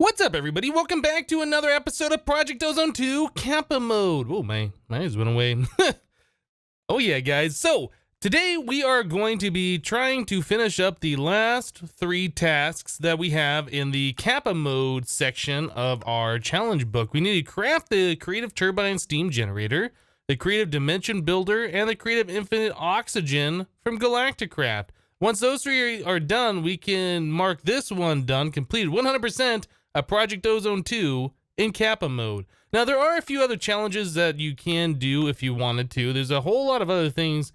What's up, everybody? Welcome back to another episode of Project Ozone 2 Kappa Mode. Oh, my eyes went away. Oh, yeah, guys. So, today we are going to be trying to finish up the last 3 tasks that we have in the Kappa Mode section of our challenge book. We need to craft the Creative Turbine Steam Generator, the Creative Dimension Builder, and the Creative Infinite Oxygen from Galacticraft. Once those 3 are done, we can mark this one done, completed 100%. A Project Ozone 2 in Kappa Mode. Now, there are a few other challenges that you can do if you wanted to. There's a whole lot of other things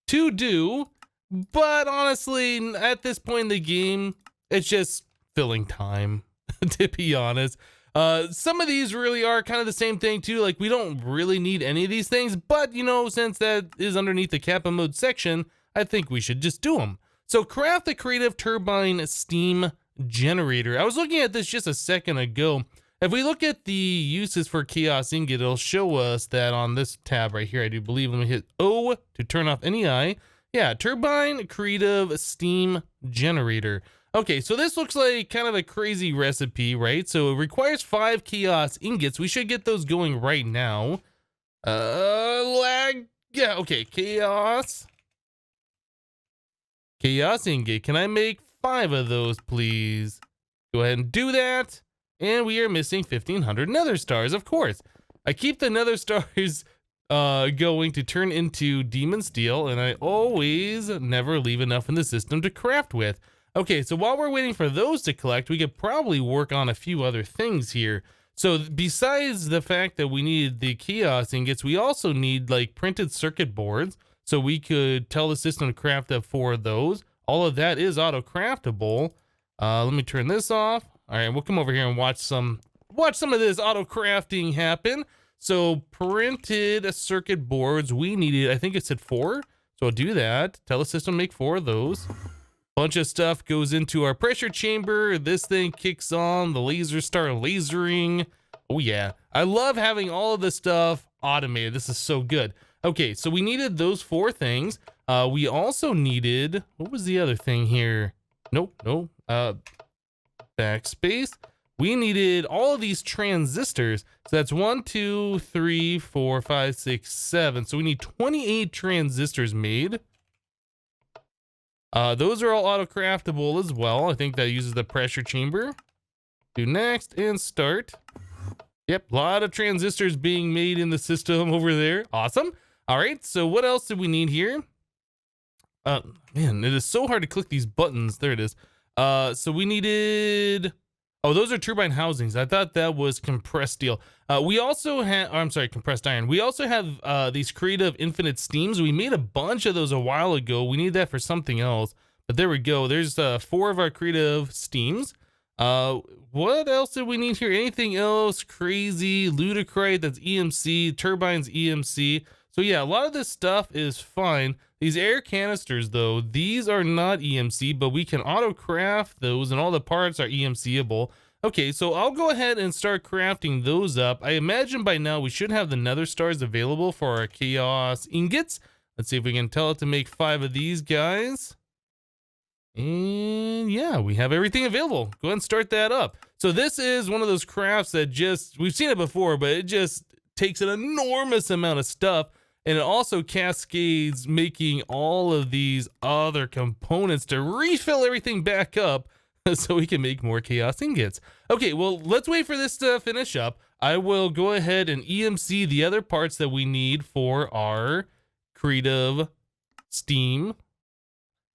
to do, but honestly, at this point in the game, it's just filling time, to be honest. Some of these really are kind of the same thing too. Like, we don't really need any of these things, but you know, since that is underneath the Kappa Mode section, I think we should just do them. So, craft the Creative Turbine Steam Generator. I was looking at this just a second ago. If we look at the uses for Chaos Ingot, it'll show us that on this tab right here, I do believe. Let me hit O to turn off any eye. Yeah, Turbine Creative Steam Generator. Okay, so this looks like kind of a crazy recipe, right? So it requires 5 Chaos Ingots. We should get those going right now. Lag. Yeah, okay, Chaos Ingot. Can I make 5 of those, please? Go ahead and do that. And we are missing 1,500 nether stars, of course. I keep the nether stars going to turn into demon steel, and I always never leave enough in the system to craft with. Okay, so while we're waiting for those to collect, we could probably work on a few other things here. So besides the fact that we need the chaos ingots, we also need like printed circuit boards, so we could tell the system to craft up 4 of those. All of that is auto craftable. Let me turn this off. All right, we'll come over here and watch some of this auto crafting happen. So printed circuit boards, we needed, I think it said 4. So I'll do that. Tell the system to make 4 of those. Bunch of stuff goes into our pressure chamber. This thing kicks on. The lasers start lasering. Oh yeah, I love having all of this stuff automated. This is so good. Okay, so we needed those 4 things. We also needed, what was the other thing here? Nope, no, backspace. We needed all of these transistors. So that's 1, 2, 3, 4, 5, 6, 7. So we need 28 transistors made. Those are all auto craftable as well. I think that uses the pressure chamber. Do next and start. Yep, a lot of transistors being made in the system over there. Awesome. All right, so what else did we need here? Man, it is so hard to click these buttons. There it is. So we needed, oh, those are turbine housings. I thought that was compressed steel. We also have, I'm sorry, compressed iron. We also have these creative infinite steams. We made a bunch of those a while ago. We need that for something else, but there we go. There's 4 of our creative steams. What else did we need here? Anything else crazy? Ludicrite, that's EMC, turbines EMC. So yeah, a lot of this stuff is fine. These air canisters though, these are not EMC, but we can auto craft those and all the parts are EMCable. Okay, so I'll go ahead and start crafting those up. I imagine by now we should have the nether stars available for our chaos ingots. Let's see if we can tell it to make 5 of these guys. And yeah, we have everything available. Go ahead and start that up. So this is one of those crafts that just, we've seen it before, but it just takes an enormous amount of stuff. And it also cascades making all of these other components to refill everything back up so we can make more chaos ingots. Okay, well, let's wait for this to finish up. I will go ahead and EMC the other parts that we need for our creative steam.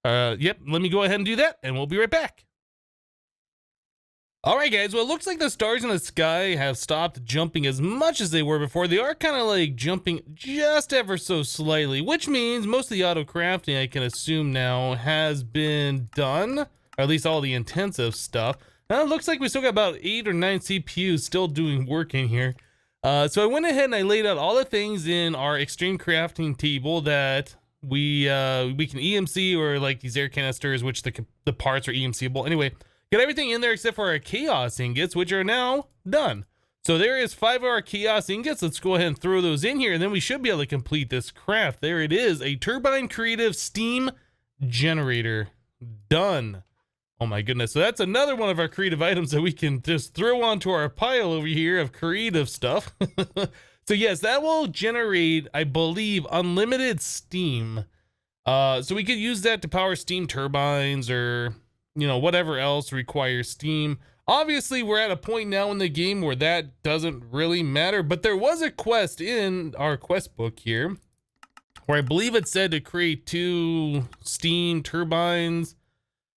Yep, let me go ahead and do that, and we'll be right back. All right, guys, well, it looks like the stars in the sky have stopped jumping as much as they were before. They are kind of like jumping just ever so slightly, which means most of the auto crafting, I can assume now, has been done, or at least all the intensive stuff. Now it looks like we still got about 8 or 9 CPUs still doing work in here. So I went ahead and I laid out all the things in our extreme crafting table that we can EMC, or like these air canisters, which the parts are EMCable. Anyway, got everything in there except for our chaos ingots, which are now done. So there is 5 of our chaos ingots. Let's go ahead and throw those in here, and then we should be able to complete this craft. There it is, a turbine creative steam generator. Done. Oh my goodness. So that's another one of our creative items that we can just throw onto our pile over here of creative stuff. So yes, that will generate, I believe, unlimited steam. So we could use that to power steam turbines or, you know, whatever else requires steam. Obviously, we're at a point now in the game where that doesn't really matter, but there was a quest in our quest book here where I believe it said to create 2 steam turbines.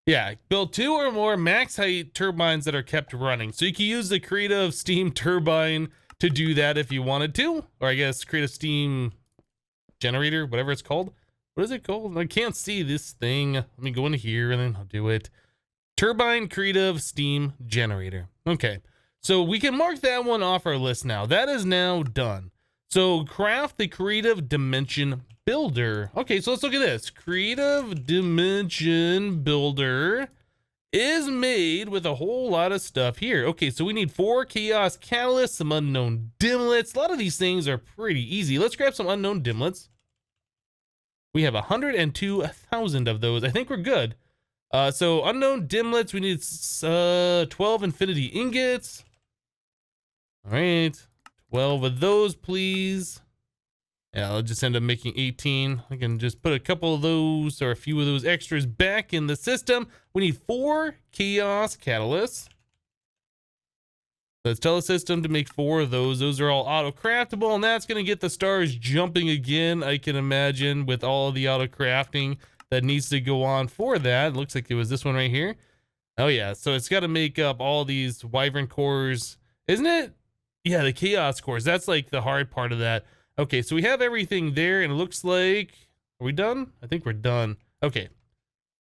Yeah, build 2 or more max height turbines that are kept running. So you can use the creative steam turbine to do that if you wanted to, or I guess creative steam generator, whatever it's called. What is it called? I can't see this thing. Let me go into here and then I'll do it. Turbine creative steam generator. Okay, so we can mark that one off our list now. That is now done. So craft the creative dimension builder. Okay, so let's look at this. Creative dimension builder is made with a whole lot of stuff here. Okay, so we need 4 chaos catalysts, some unknown dimlets. A lot of these things are pretty easy. Let's grab some unknown dimlets. We have 102,000 of those. I think we're good. So unknown dimlets, we need 12 infinity ingots. All right, 12 of those, please. Yeah, I'll just end up making 18. I can just put a couple of those or a few of those extras back in the system. We need 4 chaos catalysts. Let's tell the system to make 4 of those. Those are all auto-craftable, and that's going to get the stars jumping again, I can imagine, with all of the auto-crafting that needs to go on for that. It looks like it was this one right here. Oh, yeah. So it's got to make up all these wyvern cores. Isn't it? Yeah, the chaos cores. That's like the hard part of that. Okay, so we have everything there, and it looks like... Are we done? I think we're done. Okay.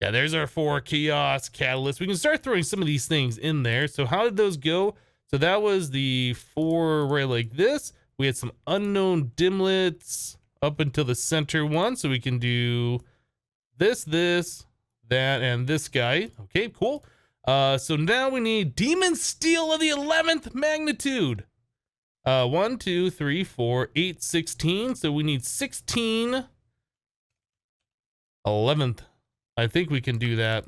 Yeah, there's our 4 chaos catalysts. We can start throwing some of these things in there. So how did those go? So that was the 4 right like this. We had some unknown dimlets up until the center one. So we can do this, that, and this guy. Okay, cool. So now we need demon steel of the 11th magnitude. 1, 2, 3, 4, 8, 16. So we need 16 11th. I think we can do that.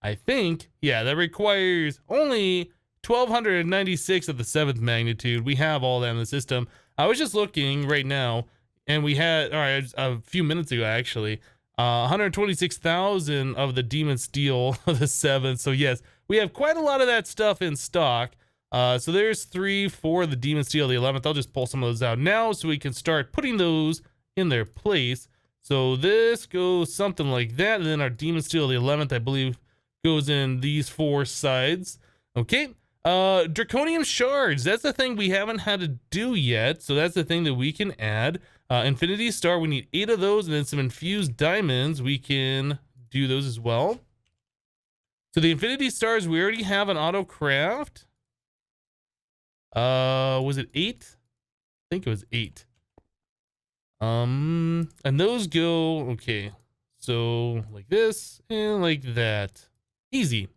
I think, yeah, that requires only 1296 of the 7th magnitude. We have all that in the system. I was just looking right now, and we had, all right, a few minutes ago actually, 126,000 of the demon steel of the 7th. So yes, we have quite a lot of that stuff in stock. So there's 3, 4 of the demon steel of the 11th. I'll just pull some of those out now so we can start putting those in their place. So this goes something like that, and then our demon steel of the 11th, I believe, goes in these 4 sides. Okay. Draconium shards. That's the thing we haven't had to do yet. So that's the thing that we can add. Infinity star. We need 8 of those, and then some infused diamonds. We can do those as well. So the infinity stars, we already have an auto craft. Was it 8? I think it was 8. And those go, okay. So like this and like that. Easy.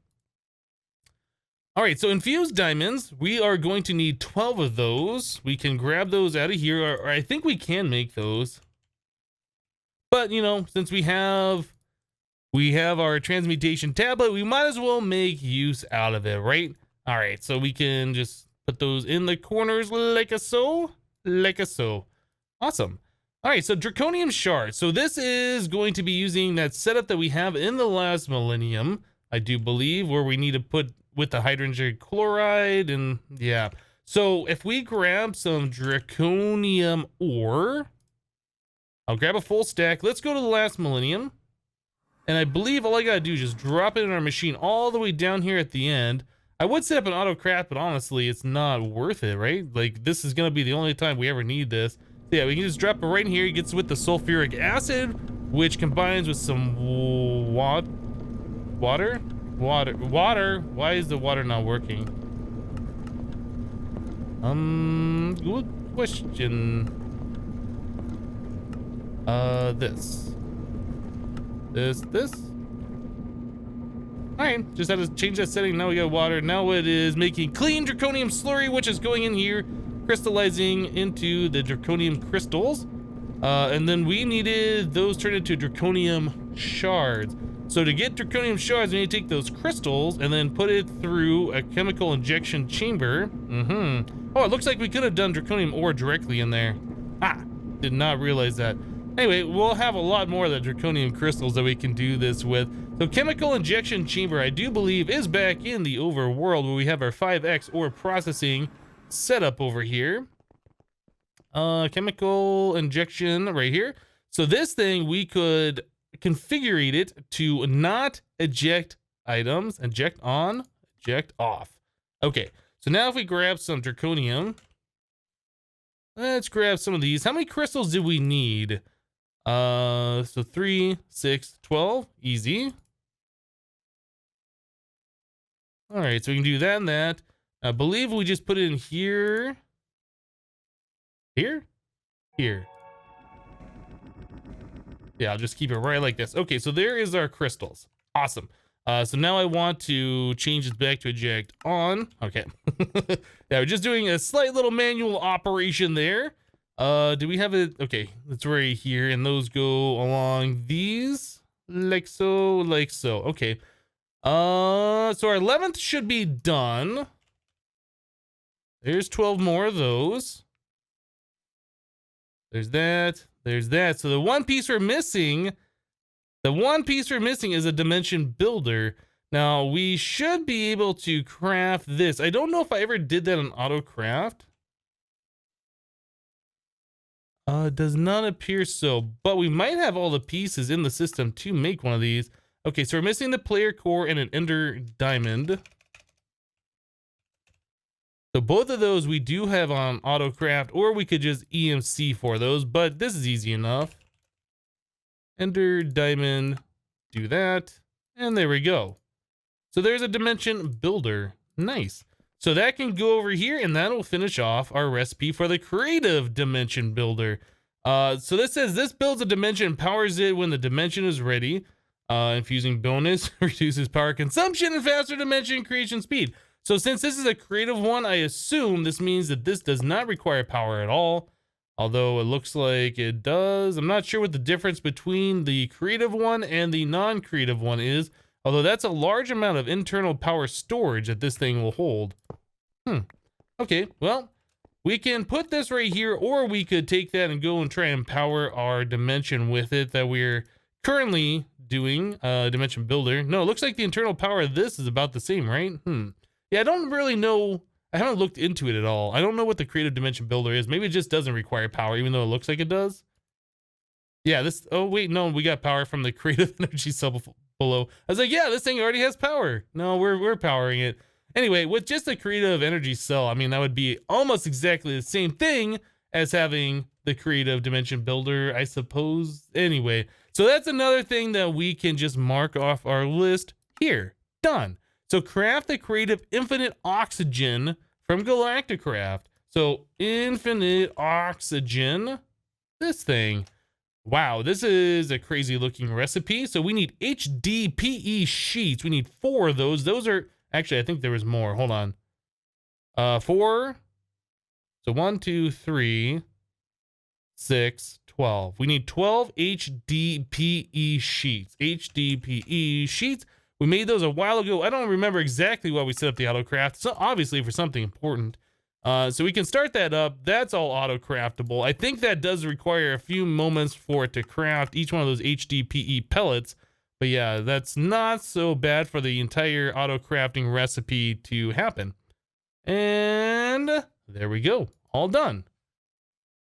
All right, so infused diamonds, we are going to need 12 of those. We can grab those out of here, or I think we can make those. But, you know, since we have our transmutation tablet, we might as well make use out of it, right? All right, so we can just put those in the corners like a so. Awesome. All right, so draconium shards. So this is going to be using that setup that we have in the last millennium, I do believe, where we need to put with the hydrogen chloride, and yeah. So if we grab some draconium ore, I'll grab a full stack. Let's go to the last millennium. And I believe all I gotta do is just drop it in our machine all the way down here at the end. I would set up an auto craft, but honestly, it's not worth it, right? Like, this is gonna be the only time we ever need this. So yeah, we can just drop it right in here. It gets with the sulfuric acid, which combines with some water. Why is the water not working? Good question. This. All right, just had to change that setting. Now we got water. Now it is making clean draconium slurry, which is going in here, crystallizing into the draconium crystals. And then we needed those turned into draconium shards. So to get draconium shards, we need to take those crystals and then put it through a chemical injection chamber. Oh, it looks like we could have done draconium ore directly in there. Ah, did not realize that. Anyway, we'll have a lot more of the draconium crystals that we can do this with. So chemical injection chamber, I do believe, is back in the overworld where we have our 5x ore processing setup over here. Chemical injection right here. So this thing, we could configure it to not eject items. Eject on, eject off. Okay, so now if we grab some draconium, let's grab some of these. How many crystals do we need? So 3, 6, 12, easy. All right, so we can do that and that. I believe we just put it in here. Here? Here. Yeah, I'll just keep it right like this. Okay, so there is our crystals. Awesome. So now I want to change this back to eject on. Okay. Yeah, we're just doing a slight little manual operation there. Do we have it? Okay, it's right here, and those go along these like so, like so. Okay. So our 11th should be done. There's 12 more of those. There's that. There's that. So the one piece we're missing, is a dimension builder. Now we should be able to craft this. I don't know if I ever did that on auto craft. It does not appear so, but we might have all the pieces in the system to make one of these. Okay, so we're missing the player core and an ender diamond. So both of those we do have on AutoCraft, or we could just EMC for those, but this is easy enough. Ender diamond, do that, and there we go. So there's a dimension builder. Nice. So that can go over here, and that'll finish off our recipe for the creative dimension builder. So this says this builds a dimension, powers it when the dimension is ready. Infusing bonus reduces power consumption and faster dimension creation speed. So since this is a creative one, I assume this means that this does not require power at all. Although it looks like it does. I'm not sure what the difference between the creative one and the non-creative one is. Although that's a large amount of internal power storage that this thing will hold. Okay, well, we can put this right here, or we could take that and go and try and power our dimension with it that we're currently doing. Dimension builder. No, it looks like the internal power of this is about the same, right? Yeah, I don't really know. I haven't looked into it at all. I don't know what the creative dimension builder is. Maybe it just doesn't require power, even though it looks like it does. Yeah, this, oh wait, no, we got power from the creative energy cell below. I was like, yeah, this thing already has power. No, we're powering it. Anyway, with just a creative energy cell, I mean, that would be almost exactly the same thing as having the creative dimension builder, I suppose. Anyway, so that's another thing that we can just mark off our list here. Done. So craft the creative infinite oxygen from Galacticraft. So infinite oxygen, this thing. Wow, this is a crazy looking recipe. So we need HDPE sheets. We need 4 of those. Those are, actually, I think there was more. Hold on. 4. So 1, 2, 3, 6, 12. We need 12 HDPE sheets. HDPE sheets. We made those a while ago. I don't remember exactly why we set up the AutoCraft. So obviously for something important. So we can start that up. That's all auto-craftable. I think that does require a few moments for it to craft each one of those HDPE pellets. But yeah, that's not so bad for the entire auto-crafting recipe to happen. And there we go. All done.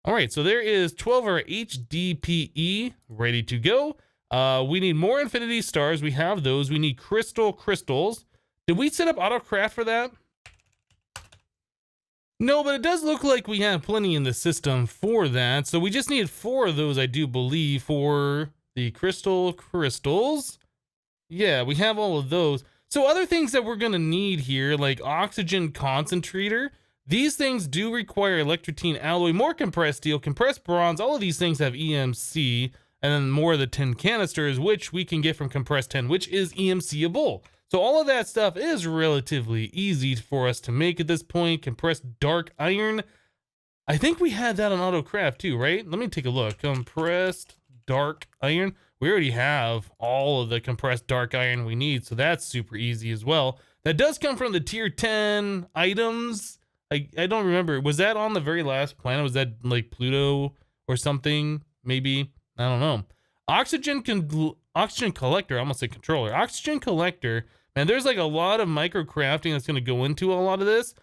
All right, so there is 12 of our HDPE ready to go. We need more infinity stars. We have those. We need crystals. Did we set up AutoCraft for that? No, but it does look like we have plenty in the system for that. So we just need 4 of those, I do believe, for the crystals. Yeah, we have all of those. So other things that we're going to need here, like oxygen concentrator. These things do require electrotine alloy, more compressed steel, compressed bronze. All of these things have EMC. And then more of the tin canisters, which we can get from compressed tin, which is EMC-able. So all of that stuff is relatively easy for us to make at this point. Compressed dark iron. I think we had that on AutoCraft too, right? Let me take a look. Compressed dark iron. we already have all of the compressed dark iron we need, so that's super easy as well. That does come from the tier 10 items. I don't remember. Was that on the very last planet? Was that like Pluto or something? Maybe. I don't know. Oxygen collector. I almost said controller. Oxygen collector. Man, there's like a lot of micro crafting that's going to go into a lot of this.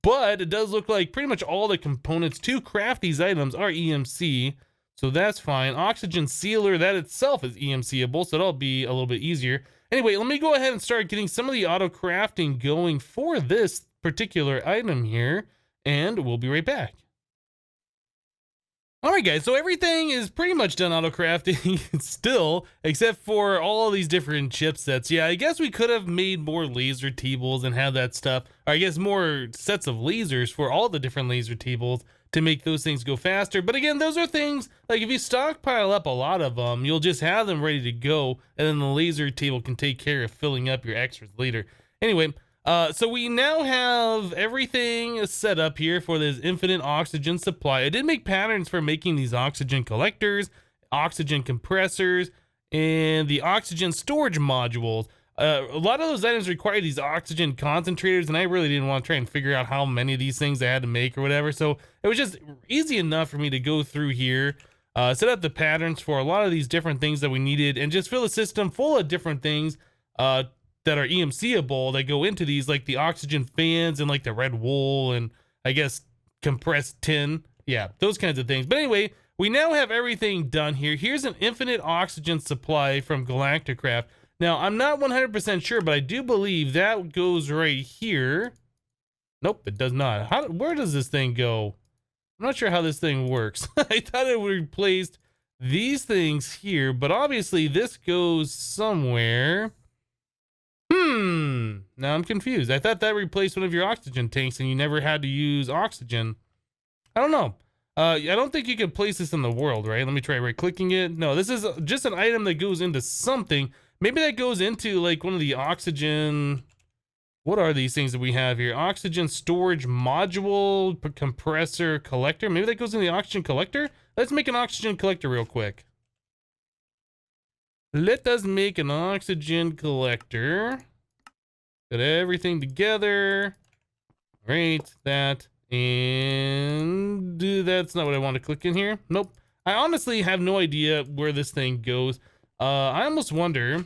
But it does look like pretty much all the components to craft these items are EMC. So that's fine. Oxygen sealer, that itself is EMCable, so that'll be a little bit easier. Anyway, let me go ahead and start getting some of the auto crafting going for this particular item here, and we'll be right back. All right, guys, so everything is pretty much done auto crafting still, except for all of these different chipsets. Yeah, I guess we could have made more laser tables and have that stuff, or I guess more sets of lasers for all the different laser tables to make those things go faster. But again, those are things, like if you stockpile up a lot of them, you'll just have them ready to go, and then the laser table can take care of filling up your extras later. Anyway, so we now have everything set up here for this infinite oxygen supply. I did make patterns for making these oxygen collectors, oxygen compressors, and the oxygen storage modules. A lot of those items require these oxygen concentrators, and I really didn't want to try and figure out how many of these things I had to make or whatever. So it was just easy enough for me to go through here, set up the patterns for a lot of these different things that we needed, and just fill the system full of different things that are EMCable that go into these, like the oxygen fans and like the red wool and I guess compressed tin. Yeah, those kinds of things. But anyway, we now have everything done here. Here's an infinite oxygen supply from Galacticraft. Now, I'm not 100% sure, but I do believe that goes right here. Nope, it does not. Where does this thing go? I'm not sure how this thing works. I thought it would replace these things here, but obviously this goes somewhere. Now I'm confused. I thought that replaced one of your oxygen tanks and you never had to use oxygen. I don't know. I don't think you can place this in the world, right? Let me try right-clicking it. No, this is just an item that goes into something. Maybe that goes into like one of the oxygen. What are these things that we have here? Oxygen storage module, compressor, collector. Maybe that goes in the oxygen collector. Let's make an oxygen collector real quick. Let us make an oxygen collector. Got everything together. Right, that. And that's not what I want to click in here. Nope. I honestly have no idea where this thing goes. I almost wonder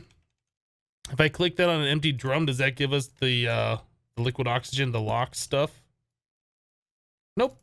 if I click that on an empty drum, does that give us the liquid oxygen, the lock stuff? Nope.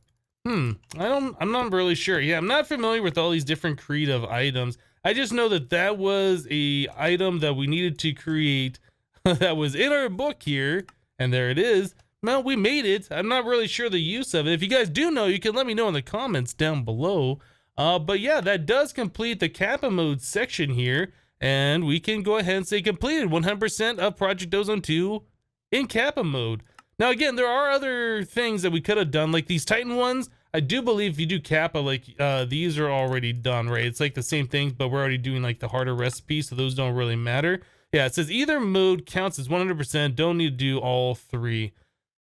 I'm not really sure. Yeah, I'm not familiar with all these different creative items. I just know that that was a item that we needed to create that was in our book here, and there it is. Well, we made it. I'm not really sure the use of it. If you guys do know, you can let me know in the comments down below. But yeah, that does complete the Kappa Mode section here, and we can go ahead and say completed 100% of Project Ozone 2 in Kappa Mode. Now again, there are other things that we could have done, like these Titan ones. I do believe if you do Kappa, like these are already done, right? It's like the same things, but we're already doing like the harder recipes, so those don't really matter. Yeah, it says either mode counts as 100%, don't need to do all three.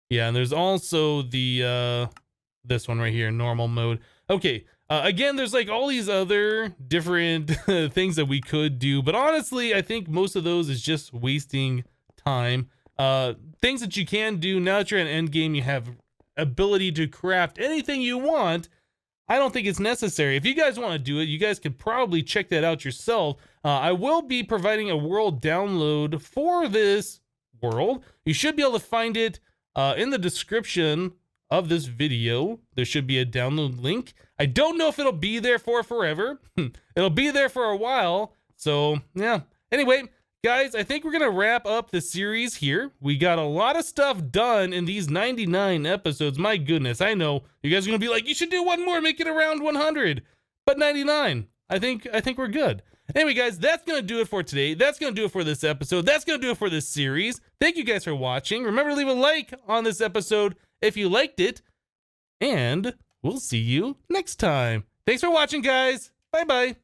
Yeah, and there's also the this one right here, normal mode. Okay, again, there's like all these other different things that we could do, but honestly, I think most of those is just wasting time. Things that you can do now that you're in end game, you have ability to craft anything you want. I don't think it's necessary. If you guys want to do it, you guys could probably check that out yourself. I will be providing a world download for this world. You should be able to find it in the description of this video. There should be a download link. I don't know if it'll be there for forever. It'll be there for a while. So yeah. Anyway, guys, I think we're going to wrap up the series here. We got a lot of stuff done in these 99 episodes. My goodness, I know you guys are going to be like, you should do one more, make it around 100. But 99, I think we're good. Anyway, guys, that's going to do it for today. That's going to do it for this episode. That's going to do it for this series. Thank you guys for watching. Remember to leave a like on this episode if you liked it. And we'll see you next time. Thanks for watching, guys. Bye-bye.